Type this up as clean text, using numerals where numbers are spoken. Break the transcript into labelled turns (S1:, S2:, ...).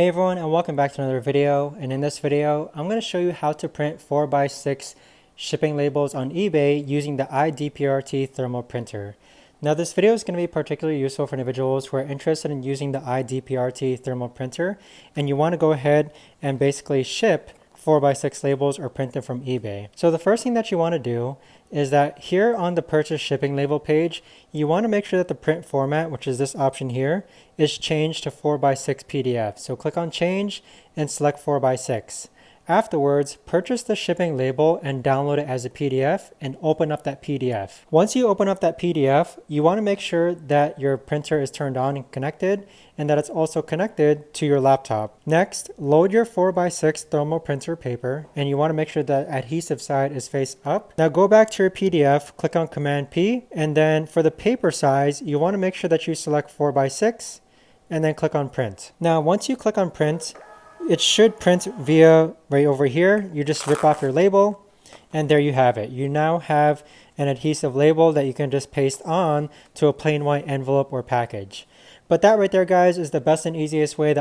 S1: Hey everyone, and welcome back to another video. And in this video, I'm going to show you how to print 4x6 shipping labels on eBay using the IDPRT thermal printer. Now this video is going to be particularly useful for individuals who are interested in using the IDPRT thermal printer and you want to go ahead and basically ship 4x6 labels or print them from eBay. So the first thing that you want to do is that here on the purchase shipping label page, you want to make sure that the print format, which is this option here, is changed to 4x6 PDF. So click on change and select 4x6. Afterwards, purchase the shipping label and download it as a PDF and open up that PDF. Once you open up that PDF, you want to make sure that your printer is turned on and connected and that it's also connected to your laptop. Next, load your 4x6 thermal printer paper and you want to make sure that adhesive side is face up. Now go back to your PDF, click on Command P, and then for the paper size, you want to make sure that you select 4x6 and then click on print. Now once you click on print, it should print via right over here. You just rip off your label and there you have it. You now have an adhesive label that you can just paste on to a plain white envelope or package. But that right there, guys, is the best and easiest way that